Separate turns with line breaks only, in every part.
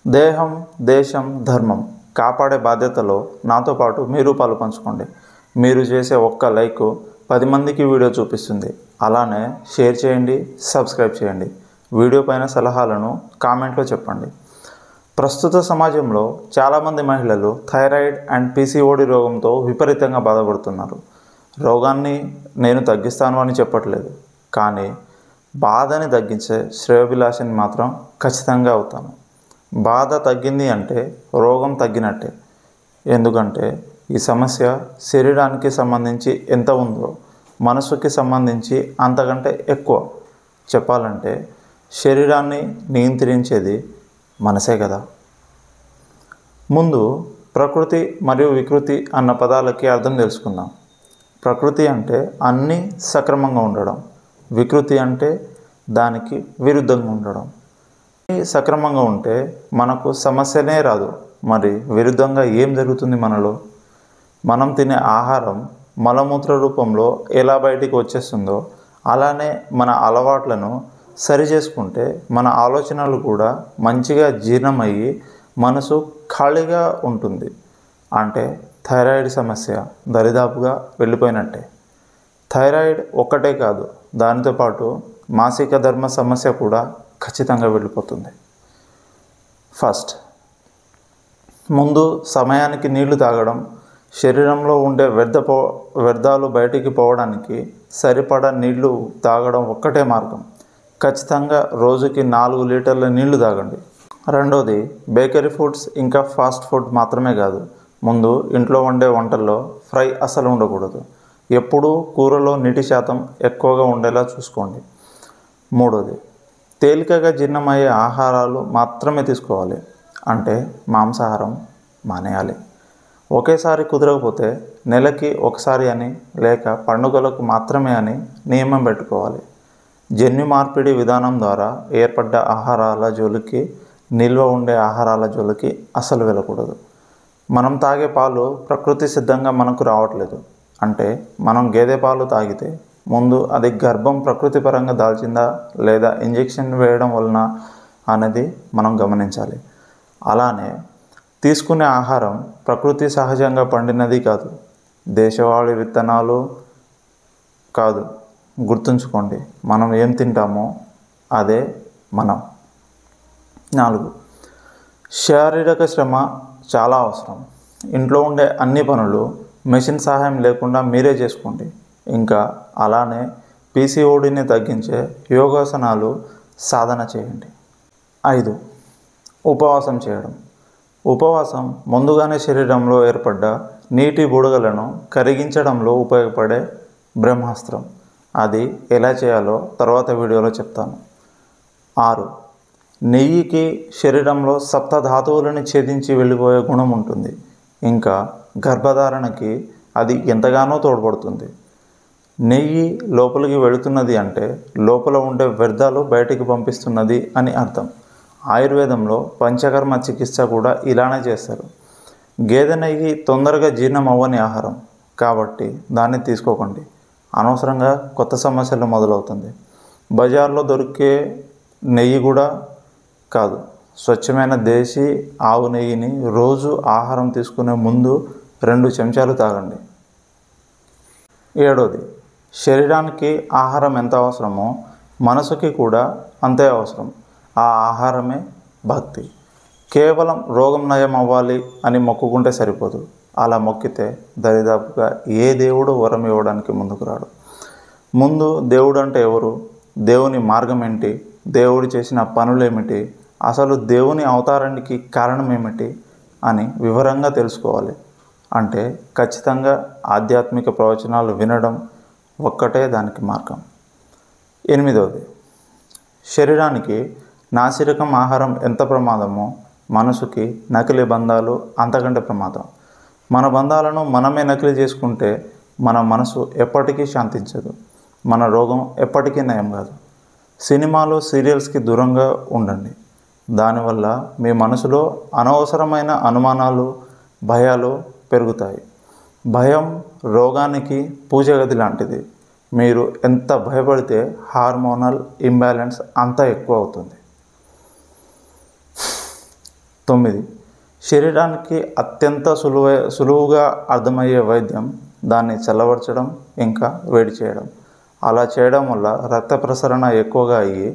దేహం, దేశం, ధర్మం కాపాడే బాధ్యతలో నాతో పాటు మీరు పాలుపంచుకోండి. మీరు చేసే ఒక్క లైక్ 10 మందికి వీడియో చూపిస్తుంది. అలానే షేర్ చేయండి, సబ్స్క్రైబ్ చేయండి. వీడియో పైన సలహాలను కామెంట్లో చెప్పండి. ప్రస్తుత సమాజంలో చాలామంది మహిళలు థైరాయిడ్ అండ్ పీసీఓడి రోగంతో విపరీతంగా బాధపడుతున్నారు. రోగాన్ని నేను తగ్గిస్తాను అని చెప్పట్లేదు, కానీ బాధని తగ్గించే శ్రేయోభిలాషిని మాత్రం ఖచ్చితంగా అవుతాను. బాధ తగ్గింది అంటే రోగం తగ్గినట్టే. ఎందుకంటే ఈ సమస్య శరీరానికి సంబంధించి ఎంత ఉందో మనసుకి సంబంధించి అంతకంటే ఎక్కువ. చెప్పాలంటే శరీరాన్ని నియంత్రించేది మనసే కదా. ముందు ప్రకృతి మరియు వికృతి అన్న పదాలకి అర్థం తెలుసుకుందాం. ప్రకృతి అంటే అన్నీ సక్రమంగా ఉండడం, వికృతి అంటే దానికి విరుద్ధంగా ఉండడం. సక్రమంగా ఉంటే మనకు సమస్యనే రాదు. మరి విరుద్ధంగా ఏం జరుగుతుంది మనలో? మనం తినే ఆహారం మలమూత్ర రూపంలో ఎలా బయటికి వచ్చేస్తుందో అలానే మన అలవాట్లను సరి చేసుకుంటే మన ఆలోచనలు కూడా మంచిగా జీర్ణమయ్యి మనసు ఖాళీగా ఉంటుంది. అంటే థైరాయిడ్ సమస్య దరిదాపుగా వెళ్ళిపోయినట్టే. థైరాయిడ్ ఒక్కటే కాదు, దానితో పాటు మాసిక ధర్మ సమస్య కూడా ఖచ్చితంగా వెళ్ళిపోతుంది. ఫస్ట్, ముందు సమయానికి నీళ్లు తాగడం, శరీరంలో ఉండే వ్యర్థాలు బయటికి పోవడానికి సరిపడా నీళ్లు తాగడం ఒక్కటే మార్గం. ఖచ్చితంగా రోజుకి 4 లీటర్ల నీళ్లు తాగండి. రెండోది, బేకరీ ఫుడ్స్ ఇంకా ఫాస్ట్ ఫుడ్ మాత్రమే కాదు. ముందు ఇంట్లో వండే వంటల్లో ఫ్రై అసలు ఉండకూడదు. ఎప్పుడూ కూరలో నీటి శాతం ఎక్కువగా ఉండేలా చూసుకోండి. మూడోది, తేలికగా జీర్ణమయ్యే ఆహారాలు మాత్రమే తీసుకోవాలి. అంటే మాంసాహారం మానేయాలి. ఒకేసారి కుదరకపోతే నెలకి ఒకసారి అని లేక పండుగలకు మాత్రమే అని నియమం పెట్టుకోవాలి. జన్యు మార్పిడి విధానం ద్వారా ఏర్పడ్డ ఆహారాల జోలికి, నిల్వ ఉండే ఆహారాల జోలికి అసలు వెళ్ళకూడదు. మనం తాగే పాలు ప్రకృతి సిద్ధంగా మనకు రావట్లేదు. అంటే మనం గేదె పాలు తాగితే ముందు అది గర్భం ప్రకృతి పరంగా దాల్చిందా లేదా ఇంజెక్షన్ వేయడం వలన అనేది మనం గమనించాలి. అలానే తీసుకునే ఆహారం ప్రకృతి సహజంగా పండినది కాదు, దేశవాళీ విత్తనాలు కాదు. గుర్తుంచుకోండి, మనం ఏం తింటామో అదే మనం. 4, శారీరక శ్రమ చాలా అవసరం. ఇంట్లో ఉండే అన్ని పనులు మెషిన్ సహాయం లేకుండా మీరే చేసుకోండి. ఇంకా అలానే పీసీఓడిని తగ్గించే యోగాసనాలు సాధన చేయండి. 5, ఉపవాసం చేయడం. ఉపవాసం ముందుగానే శరీరంలో ఏర్పడ్డ నీటి బుడగలను కరిగించడంలో ఉపయోగపడే బ్రహ్మాస్త్రం. అది ఎలా చేయాలో తర్వాత వీడియోలో చెప్తాను. 6, నెయ్యికి శరీరంలో సప్తధాతువులను ఛేదించి వెళ్ళిపోయే గుణం ఉంటుంది. ఇంకా గర్భధారణకి అది ఎంతగానో తోడ్పడుతుంది. నెయ్యి లోపలికి వెళుతున్నది అంటే లోపల ఉండే వ్యర్థాలు బయటికి పంపిస్తున్నది అని అర్థం. ఆయుర్వేదంలో పంచకర్మ చికిత్స కూడా ఇలానే చేస్తారు. గేదె నెయ్యి తొందరగా జీర్ణం అవ్వని ఆహారం కాబట్టి దాన్ని తీసుకోకండి. అనవసరంగా కొత్త సమస్యలు మొదలవుతుంది. బజార్లో దొరికే నెయ్యి కూడా కాదు, స్వచ్ఛమైన దేశీ ఆవు నెయ్యిని రోజు ఆహారం తీసుకునే ముందు 2 చెంచాలు తాగండి. 7, శరీరానికి ఆహారం ఎంత అవసరమో మనసుకి కూడా అంతే అవసరం. ఆ ఆహారమే భక్తి. కేవలం రోగం నయం అవ్వాలి అని మొక్కుకుంటే సరిపోదు. అలా మొక్కితే దరిదాపుగా ఏ దేవుడు వరం ఇవ్వడానికి ముందుకు రాడు. ముందు దేవుడు అంటే ఎవరు, దేవుని మార్గం ఏంటి, దేవుడు చేసిన పనులేమిటి, అసలు దేవుని అవతారానికి కారణం ఏమిటి అని వివరంగా తెలుసుకోవాలి. అంటే ఖచ్చితంగా ఆధ్యాత్మిక ప్రవచనాలు వినడం ఒక్కటే దానికి మార్గం. 8, శరీరానికి నాసిరకం ఆహారం ఎంత ప్రమాదమో మనసుకి నకిలీ బంధాలు అంతకంటే ప్రమాదం. మన బంధాలను మనమే నకిలీ చేసుకుంటే మన మనసు ఎప్పటికీ శాంతించదు, మన రోగం ఎప్పటికీ నయం కాదు. సినిమాలు, సీరియల్స్కి దూరంగా ఉండండి. దానివల్ల మీ మనసులో అనవసరమైన అనుమానాలు, భయాలు పెరుగుతాయి. భయం రోగానికి పూజ గది లాంటిది. మీరు ఎంత భయపడితే హార్మోనల్ ఇంబ్యాలెన్స్ అంత ఎక్కువ అవుతుంది. 9. శరీరానికి అత్యంత సులువుగా అర్థమయ్యే వైద్యం దాన్ని చల్లబరచడం ఇంకా వేడి చేయడం. అలా చేయడం వల్ల రక్త ప్రసరణ ఎక్కువగా అయ్యి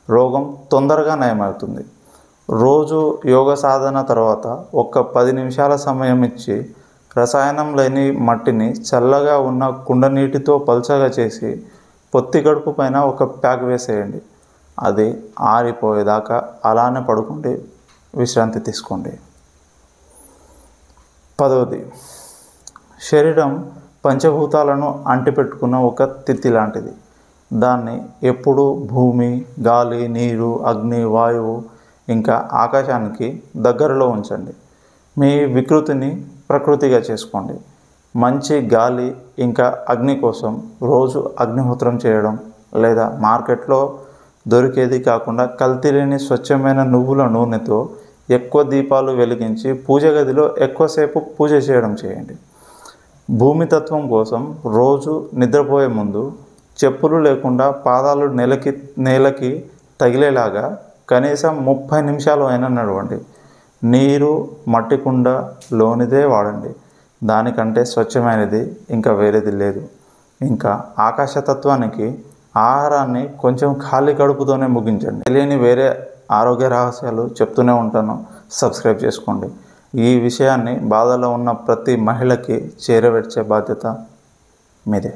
రోగం తొందరగా నయమవుతుంది. రోజు యోగ సాధన తర్వాత ఒక్క 10 నిమిషాల సమయం ఇచ్చి రసాయనం లేని మట్టిని చల్లగా ఉన్న కుండ నీటితో పల్చగా చేసి పొత్తి గడుపు పైన ఒక ప్యాక్ వేసేయండి. అది ఆరిపోయేదాకా అలానే పడుకోండి, విశ్రాంతి తీసుకోండి. 10. శరీరం పంచభూతాలను అంటిపెట్టుకున్న ఒక తిత్తి లాంటిది. దాన్ని ఎప్పుడూ భూమి, గాలి, నీరు, అగ్ని, వాయువు ఇంకా ఆకాశానికి దగ్గరలో ఉంచండి. మీ వికృతిని ప్రకృతిగా చేసుకోండి. మంచి గాలి ఇంకా అగ్ని కోసం రోజు అగ్నిహోత్రం చేయడం లేదా మార్కెట్లో దొరికేది కాకుండా కల్తీ లేని స్వచ్ఛమైన నువ్వుల నూనెతో ఎక్కువ దీపాలు వెలిగించి పూజ గదిలో ఎక్కువసేపు పూజ చేయడం చేయండి. భూమితత్వం కోసం రోజు నిద్రపోయే ముందు చెప్పులు లేకుండా పాదాలు నేలకి తగిలేలాగా కనీసం 30 నిమిషాలు అయినా నడవండి. నీరు మట్టి కుండలోనిదే వాడండి. దానికంటే స్వచ్ఛమైనది ఇంకా వేరేది లేదు. ఇంకా ఆకాశతత్వానికి ఆహారాన్ని కొంచెం ఖాళీ కడుపుతోనే ముగించండి. తెలియని వేరే ఆరోగ్య రహస్యాలు చెప్తూనే ఉంటాను, సబ్స్క్రైబ్ చేసుకోండి. ఈ విషయాన్ని బాధలో ఉన్న ప్రతి మహిళకి చేరవేర్చే బాధ్యత మీదే.